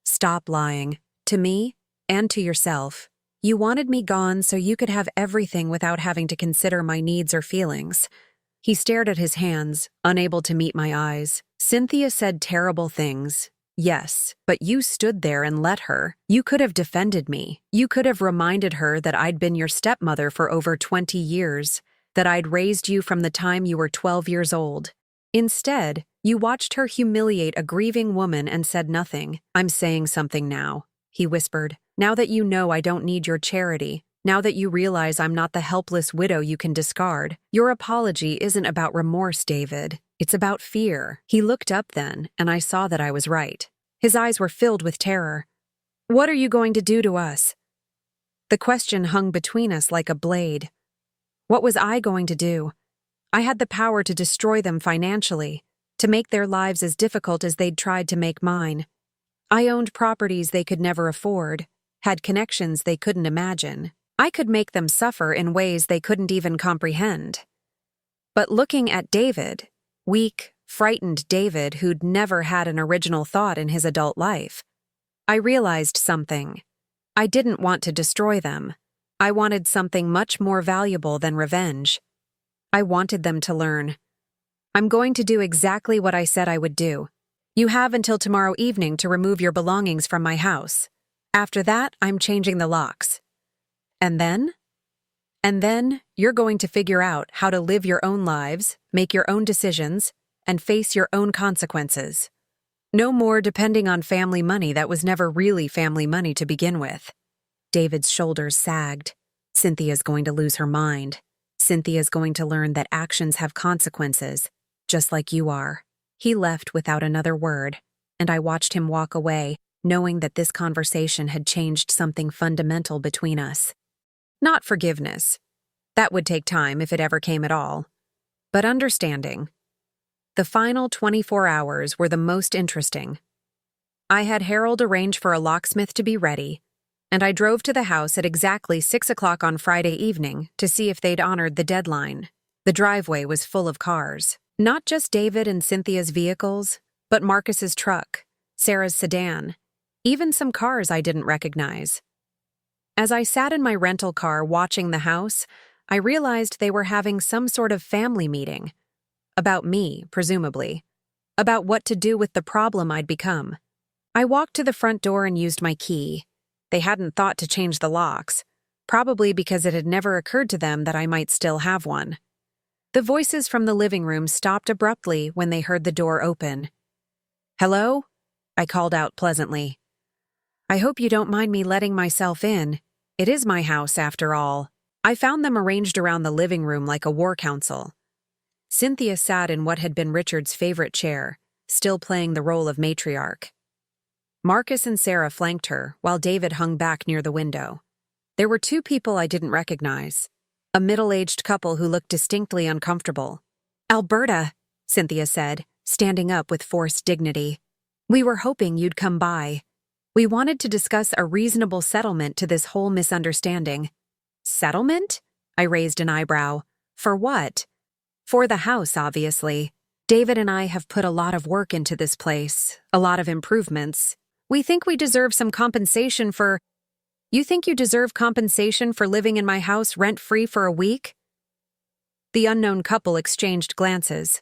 Stop lying. To me, and to yourself. You wanted me gone so you could have everything without having to consider my needs or feelings. He stared at his hands, unable to meet my eyes. Cynthia said terrible things. Yes, but you stood there and let her. You could have defended me. You could have reminded her that I'd been your stepmother for over 20 years, that I'd raised you from the time you were 12 years old. Instead, you watched her humiliate a grieving woman and said nothing. I'm saying something now, he whispered. Now that you know I don't need your charity, now that you realize I'm not the helpless widow you can discard, your apology isn't about remorse, David. It's about fear. He looked up then, and I saw that I was right. His eyes were filled with terror. What are you going to do to us? The question hung between us like a blade. What was I going to do? I had the power to destroy them financially, to make their lives as difficult as they'd tried to make mine. I owned properties they could never afford, had connections they couldn't imagine. I could make them suffer in ways they couldn't even comprehend. But looking at David, weak, frightened David who'd never had an original thought in his adult life, I realized something. I didn't want to destroy them. I wanted something much more valuable than revenge. I wanted them to learn. I'm going to do exactly what I said I would do. You have until tomorrow evening to remove your belongings from my house. After that, I'm changing the locks. And then? And then, you're going to figure out how to live your own lives, make your own decisions, and face your own consequences. No more depending on family money that was never really family money to begin with. David's shoulders sagged. Cynthia's going to lose her mind. Cynthia's going to learn that actions have consequences, just like you are. He left without another word, and I watched him walk away, knowing that this conversation had changed something fundamental between us. Not forgiveness. That would take time if it ever came at all. But understanding. The final 24 hours were the most interesting. I had Harold arrange for a locksmith to be ready, and I drove to the house at exactly 6 o'clock on Friday evening to see if they'd honored the deadline. The driveway was full of cars. Not just David and Cynthia's vehicles, but Marcus's truck, Sarah's sedan, even some cars I didn't recognize. As I sat in my rental car watching the house, I realized they were having some sort of family meeting. About me, presumably. About what to do with the problem I'd become. I walked to the front door and used my key. They hadn't thought to change the locks, probably because it had never occurred to them that I might still have one. The voices from the living room stopped abruptly when they heard the door open. "Hello?" I called out pleasantly. "I hope you don't mind me letting myself in. It is my house, after all." I found them arranged around the living room like a war council. Cynthia sat in what had been Richard's favorite chair, still playing the role of matriarch. Marcus and Sarah flanked her, while David hung back near the window. There were two people I didn't recognize. A middle-aged couple who looked distinctly uncomfortable. "Alberta," Cynthia said, standing up with forced dignity. "We were hoping you'd come by. We wanted to discuss a reasonable settlement to this whole misunderstanding." "Settlement?" I raised an eyebrow. "For what?" "For the house, obviously. David and I have put a lot of work into this place, a lot of improvements. We think we deserve some compensation for—" "You think you deserve compensation for living in my house rent-free for a week?" The unknown couple exchanged glances.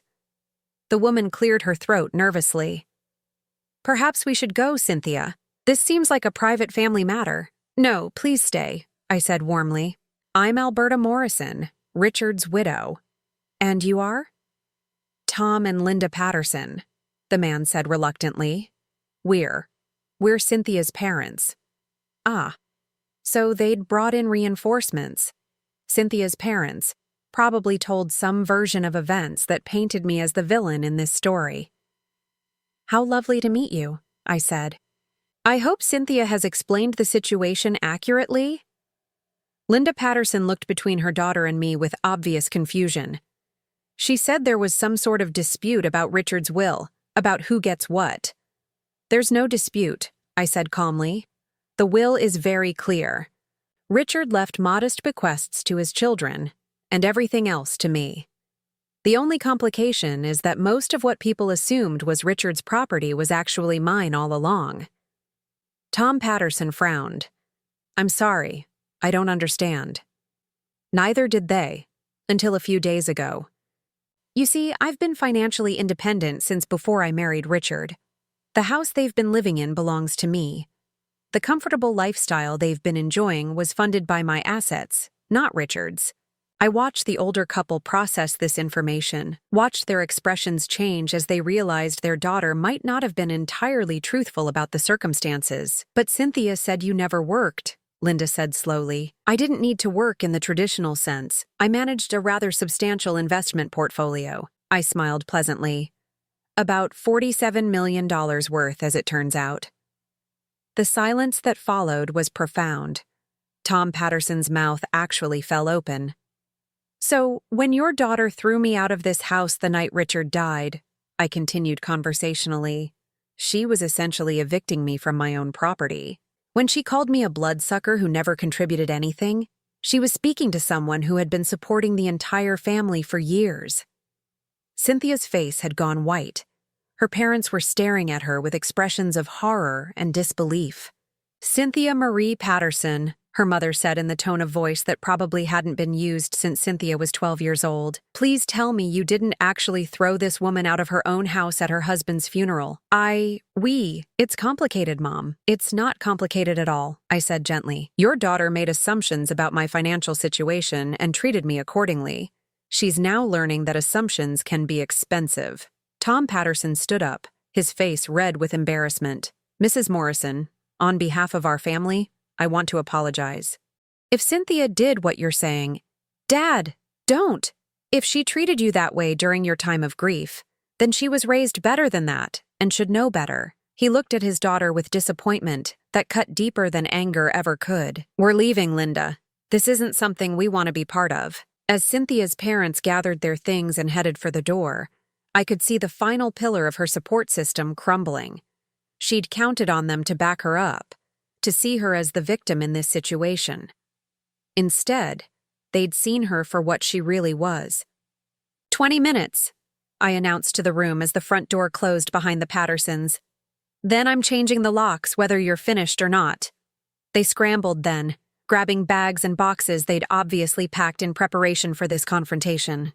The woman cleared her throat nervously. "Perhaps we should go, Cynthia. This seems like a private family matter." "No, please stay," I said warmly. "I'm Alberta Morrison, Richard's widow." "And you are?" "Tom and Linda Patterson," the man said reluctantly. We're Cynthia's parents." "Ah. So they'd brought in reinforcements." Cynthia's parents probably told some version of events that painted me as the villain in this story. "How lovely to meet you," I said. "I hope Cynthia has explained the situation accurately." Linda Patterson looked between her daughter and me with obvious confusion. She said there was some sort of dispute about Richard's will, about who gets what. "There's no dispute," I said calmly. "The will is very clear. Richard left modest bequests to his children, and everything else to me. The only complication is that most of what people assumed was Richard's property was actually mine all along." Tom Patterson frowned. "I'm sorry, I don't understand." Neither did they, until a few days ago. You see, I've been financially independent since before I married Richard. The house they've been living in belongs to me. The comfortable lifestyle they've been enjoying was funded by my assets, not Richard's. I watched the older couple process this information, watched their expressions change as they realized their daughter might not have been entirely truthful about the circumstances. "But Cynthia said you never worked," Linda said slowly. "I didn't need to work in the traditional sense. I managed a rather substantial investment portfolio." I smiled pleasantly. "About $47 million worth, as it turns out." The silence that followed was profound. Tom Patterson's mouth actually fell open. "So, when your daughter threw me out of this house the night Richard died," I continued conversationally, She was essentially evicting me from my own property. When she called me a bloodsucker who never contributed anything, she was speaking to someone who had been supporting the entire family for years. Cynthia's face had gone white. Her parents were staring at her with expressions of horror and disbelief. "Cynthia Marie Patterson," her mother said in the tone of voice that probably hadn't been used since Cynthia was 12 years old. "Please tell me you didn't actually throw this woman out of her own house at her husband's funeral." It's complicated, Mom. It's not complicated at all," I said gently. "Your daughter made assumptions about my financial situation and treated me accordingly. She's now learning that assumptions can be expensive." Tom Patterson stood up, his face red with embarrassment. "Mrs. Morrison, on behalf of our family, I want to apologize. If Cynthia did what you're saying, Dad, don't. If she treated you that way during your time of grief, then she was raised better than that and should know better." He looked at his daughter with disappointment that cut deeper than anger ever could. "We're leaving, Linda. This isn't something we want to be part of." As Cynthia's parents gathered their things and headed for the door, I could see the final pillar of her support system crumbling. She'd counted on them to back her up, to see her as the victim in this situation. Instead, they'd seen her for what she really was. 20 minutes, I announced to the room as the front door closed behind the Pattersons. "Then I'm changing the locks, whether you're finished or not." They scrambled then, grabbing bags and boxes they'd obviously packed in preparation for this confrontation.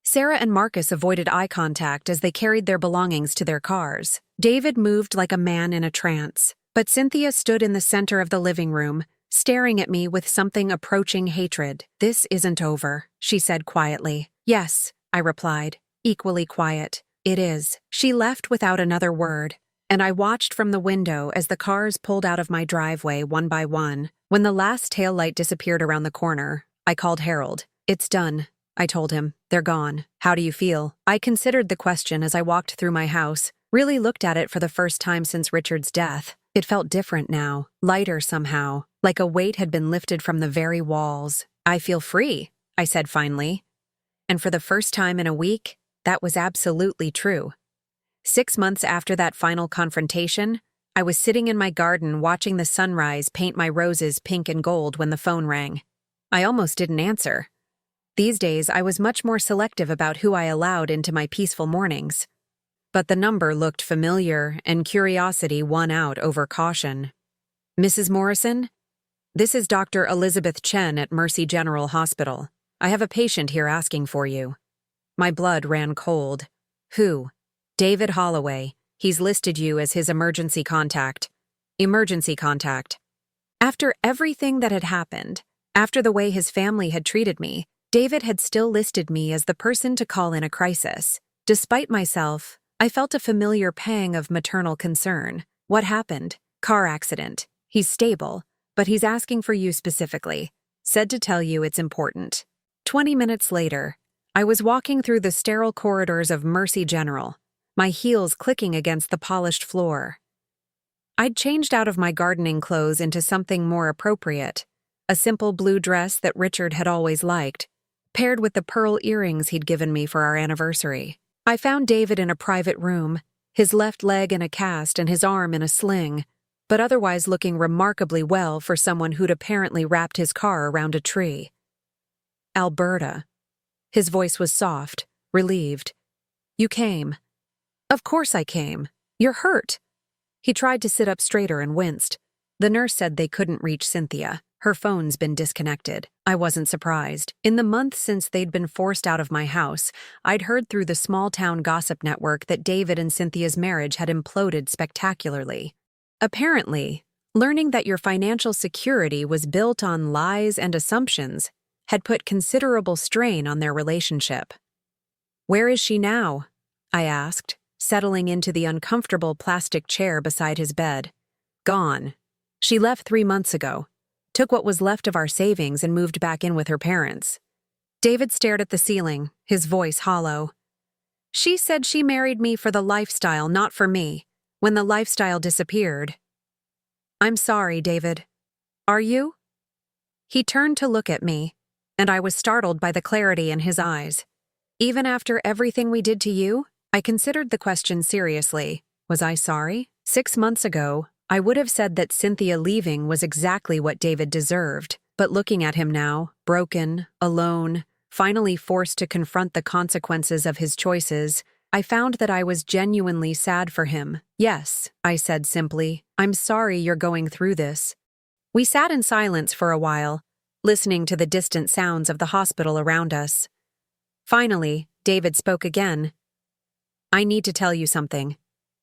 Sarah and Marcus avoided eye contact as they carried their belongings to their cars. David moved like a man in a trance, but Cynthia stood in the center of the living room, staring at me with something approaching hatred. "This isn't over," she said quietly. "Yes," I replied, equally quiet. "It is." She left without another word, and I watched from the window as the cars pulled out of my driveway one by one. When the last taillight disappeared around the corner, I called Harold. "It's done," I told him. "They're gone. How do you feel?" I considered the question as I walked through my house, really looked at it for the first time since Richard's death. It felt different now, lighter somehow, like a weight had been lifted from the very walls. "I feel free," I said finally. And for the first time in a week, that was absolutely true. 6 months after that final confrontation, I was sitting in my garden watching the sunrise paint my roses pink and gold when the phone rang. I almost didn't answer. These days, I was much more selective about who I allowed into my peaceful mornings. But the number looked familiar, and curiosity won out over caution. "Mrs. Morrison? This is Dr. Elizabeth Chen at Mercy General Hospital. I have a patient here asking for you." My blood ran cold. "Who?" "David Holloway. He's listed you as his emergency contact." Emergency contact. After everything that had happened, after the way his family had treated me, David had still listed me as the person to call in a crisis. Despite myself, I felt a familiar pang of maternal concern. "What happened?" "Car accident. He's stable, but he's asking for you specifically. Said to tell you it's important." 20 minutes later, I was walking through the sterile corridors of Mercy General, my heels clicking against the polished floor. I'd changed out of my gardening clothes into something more appropriate, a simple blue dress that Richard had always liked, paired with the pearl earrings he'd given me for our anniversary. I found David in a private room, his left leg in a cast and his arm in a sling, but otherwise looking remarkably well for someone who'd apparently wrapped his car around a tree. "Alberta." His voice was soft, relieved. "You came." "Of course I came. You're hurt." He tried to sit up straighter and winced. The nurse said they couldn't reach Cynthia. Her phone's been disconnected. I wasn't surprised. In the month since they'd been forced out of my house, I'd heard through the small-town gossip network that David and Cynthia's marriage had imploded spectacularly. Apparently, learning that your financial security was built on lies and assumptions had put considerable strain on their relationship. "Where is she now?" I asked, settling into the uncomfortable plastic chair beside his bed. "Gone. She left 3 months ago. Took what was left of our savings and moved back in with her parents." David stared at the ceiling, his voice hollow. "She said she married me for the lifestyle, not for me, when the lifestyle disappeared." "I'm sorry, David. Are you?" He turned to look at me, and I was startled by the clarity in his eyes. "Even after everything we did to you?" I considered the question seriously. Was I sorry? 6 months ago, I would have said that Cynthia leaving was exactly what David deserved, but looking at him now, broken, alone, finally forced to confront the consequences of his choices, I found that I was genuinely sad for him. "Yes," I said simply, "I'm sorry you're going through this." We sat in silence for a while, listening to the distant sounds of the hospital around us. Finally, David spoke again. "I need to tell you something.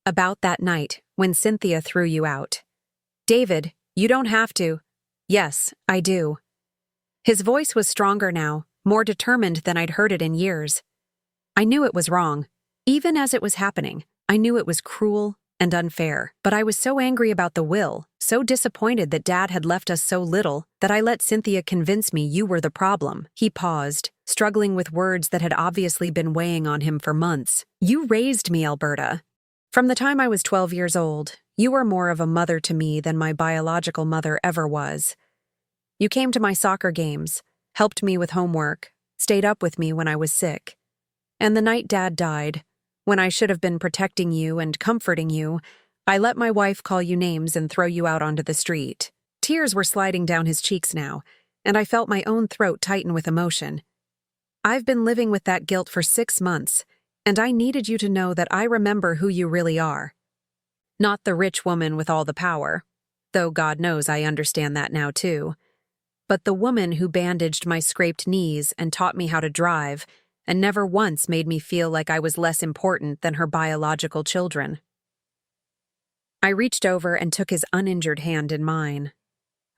About that night, when Cynthia threw you out." "David, you don't have to." "Yes, I do." His voice was stronger now, more determined than I'd heard it in years. I knew it was wrong. Even as it was happening, I knew it was cruel and unfair. But I was so angry about the will, so disappointed that Dad had left us so little, that I let Cynthia convince me you were the problem. He paused, struggling with words that had obviously been weighing on him for months. "You raised me, Alberta. From the time I was 12 years old, you were more of a mother to me than my biological mother ever was. You came to my soccer games, helped me with homework, stayed up with me when I was sick. And the night Dad died, when I should have been protecting you and comforting you, I let my wife call you names and throw you out onto the street." Tears were sliding down his cheeks now, and I felt my own throat tighten with emotion. "I've been living with that guilt for 6 months, and I needed you to know that I remember who you really are. Not the rich woman with all the power, though God knows I understand that now too, but the woman who bandaged my scraped knees and taught me how to drive, and never once made me feel like I was less important than her biological children." I reached over and took his uninjured hand in mine.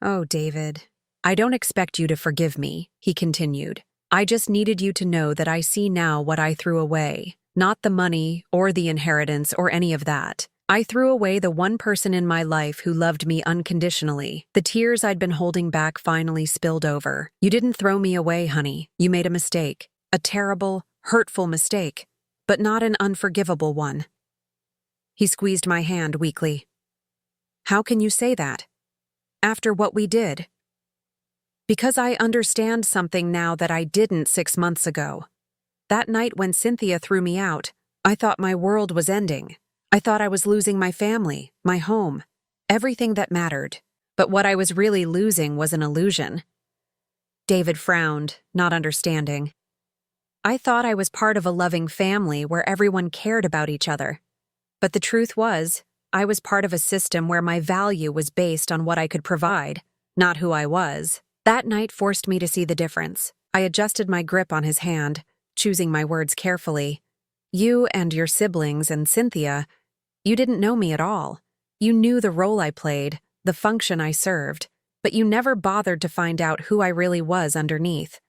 "Oh, David, I don't expect you to forgive me," he continued. "I just needed you to know that I see now what I threw away. Not the money or the inheritance or any of that. I threw away the one person in my life who loved me unconditionally. The tears I'd been holding back finally spilled over. You didn't throw me away, honey. You made a mistake. A terrible, hurtful mistake, but not an unforgivable one." He squeezed my hand weakly. "How can you say that? After what we did?" "Because I understand something now that I didn't 6 months ago. That night when Cynthia threw me out, I thought my world was ending. I thought I was losing my family, my home, everything that mattered. But what I was really losing was an illusion." David frowned, not understanding. "I thought I was part of a loving family where everyone cared about each other. But the truth was, I was part of a system where my value was based on what I could provide, not who I was." That night forced me to see the difference. I adjusted my grip on his hand, choosing my words carefully. "You and your siblings and Cynthia, you didn't know me at all. You knew the role I played, the function I served, but you never bothered to find out who I really was underneath.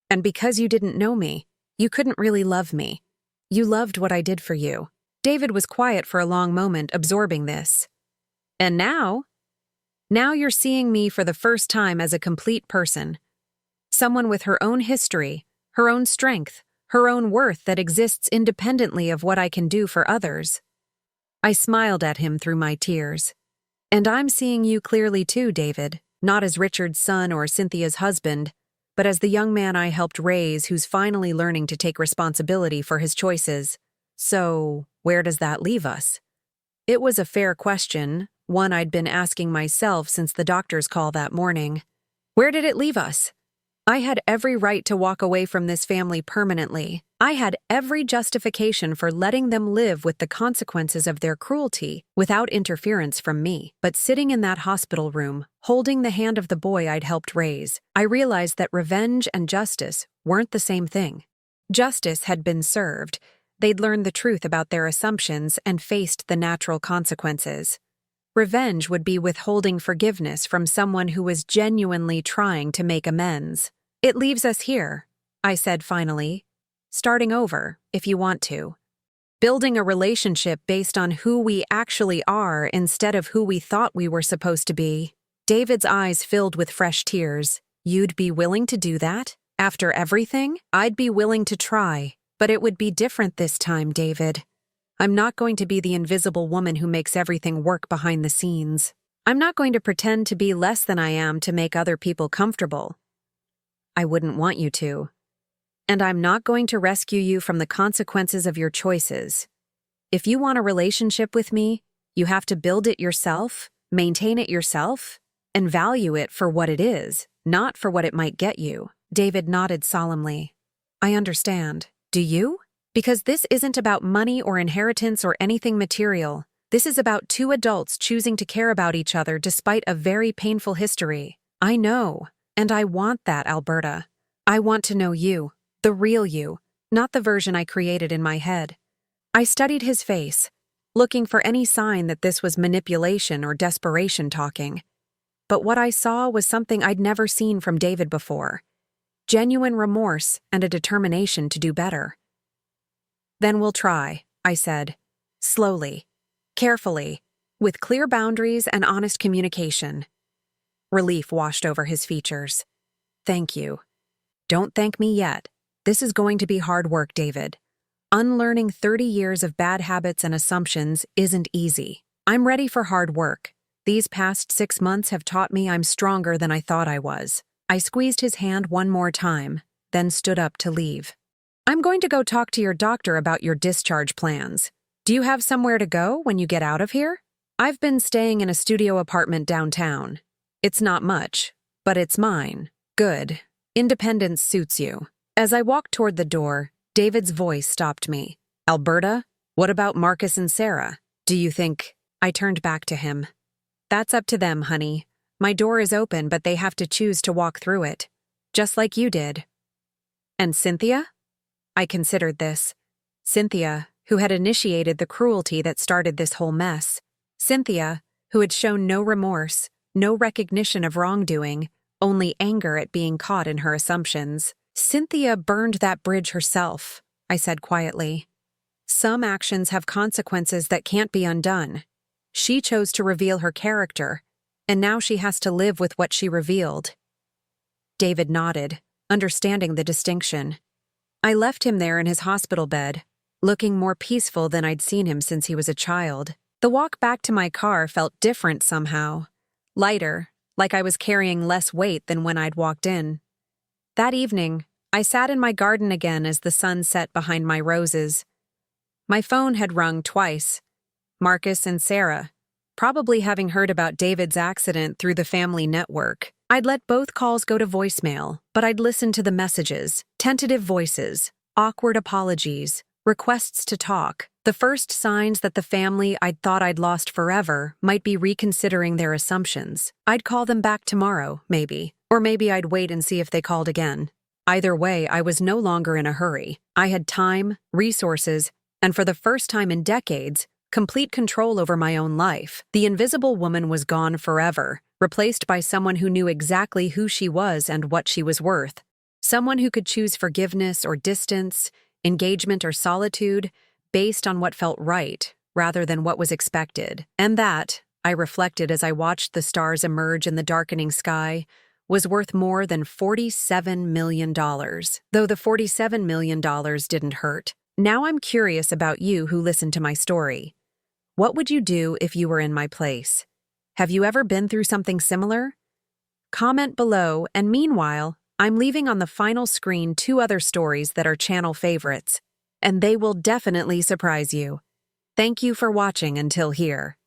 And because you didn't know me, you couldn't really love me. You loved what I did for you." David was quiet for a long moment, absorbing this. "And now you're seeing me for the first time as a complete person. Someone with her own history, her own strength, her own worth that exists independently of what I can do for others." I smiled at him through my tears. "And I'm seeing you clearly too, David, not as Richard's son or Cynthia's husband, but as the young man I helped raise who's finally learning to take responsibility for his choices. So, where does that leave us?" It was a fair question, one I'd been asking myself since the doctor's call that morning. Where did it leave us? I had every right to walk away from this family permanently. I had every justification for letting them live with the consequences of their cruelty without interference from me. But sitting in that hospital room, holding the hand of the boy I'd helped raise, I realized that revenge and justice weren't the same thing. Justice had been served. They'd learned the truth about their assumptions and faced the natural consequences. Revenge would be withholding forgiveness from someone who was genuinely trying to make amends. "It leaves us here," I said finally. "Starting over, if you want to. Building a relationship based on who we actually are instead of who we thought we were supposed to be." David's eyes filled with fresh tears. "You'd be willing to do that? After everything? I'd be willing to try, but it would be different this time, David. I'm not going to be the invisible woman who makes everything work behind the scenes. I'm not going to pretend to be less than I am to make other people comfortable. I wouldn't want you to. And I'm not going to rescue you from the consequences of your choices. If you want a relationship with me, You have to build it yourself, maintain it yourself, and value it for what it is, not for what it might get you. David nodded solemnly. I understand. Do you? Because this isn't about money or inheritance or anything material. This is about two adults choosing to care about each other despite a very painful history. I know, and I want that, Alberta. I want to know you, the real you, not the version I created in my head. I studied his face, looking for any sign that this was manipulation or desperation talking. But what I saw was something I'd never seen from David before. Genuine remorse and a determination to do better. Then we'll try, I said, slowly, carefully, with clear boundaries and honest communication. Relief washed over his features. Thank you. Don't thank me yet. This is going to be hard work, David. Unlearning 30 years of bad habits and assumptions isn't easy. I'm ready for hard work. These past 6 months have taught me I'm stronger than I thought I was. I squeezed his hand one more time, then stood up to leave. I'm going to go talk to your doctor about your discharge plans. Do you have somewhere to go when you get out of here? I've been staying in a studio apartment downtown. It's not much, but it's mine. Good. Independence suits you. As I walked toward the door, David's voice stopped me. Alberta, what about Marcus and Sarah? Do you think... I turned back to him. That's up to them, honey. My door is open, but they have to choose to walk through it. Just like you did. And Cynthia? I considered this. Cynthia, who had initiated the cruelty that started this whole mess. Cynthia, who had shown no remorse, no recognition of wrongdoing, only anger at being caught in her assumptions. Cynthia burned that bridge herself, I said quietly. Some actions have consequences that can't be undone. She chose to reveal her character, and now she has to live with what she revealed. David nodded, understanding the distinction. I left him there in his hospital bed, looking more peaceful than I'd seen him since he was a child. The walk back to my car felt different somehow. Lighter, like I was carrying less weight than when I'd walked in. That evening, I sat in my garden again as the sun set behind my roses. My phone had rung twice. Marcus and Sarah, probably having heard about David's accident through the family network. I'd let both calls go to voicemail, but I'd listen to the messages, tentative voices, awkward apologies, requests to talk, the first signs that the family I'd thought I'd lost forever might be reconsidering their assumptions. I'd call them back tomorrow, maybe, or maybe I'd wait and see if they called again. Either way, I was no longer in a hurry. I had time, resources, and for the first time in decades, complete control over my own life. The invisible woman was gone forever, replaced by someone who knew exactly who she was and what she was worth. Someone who could choose forgiveness or distance, engagement or solitude, based on what felt right, rather than what was expected. And that, I reflected as I watched the stars emerge in the darkening sky, was worth more than $47 million, though the $47 million didn't hurt. Now I'm curious about you who listened to my story. What would you do if you were in my place? Have you ever been through something similar? Comment below, and meanwhile, I'm leaving on the final screen 2 other stories that are channel favorites, and they will definitely surprise you. Thank you for watching until here.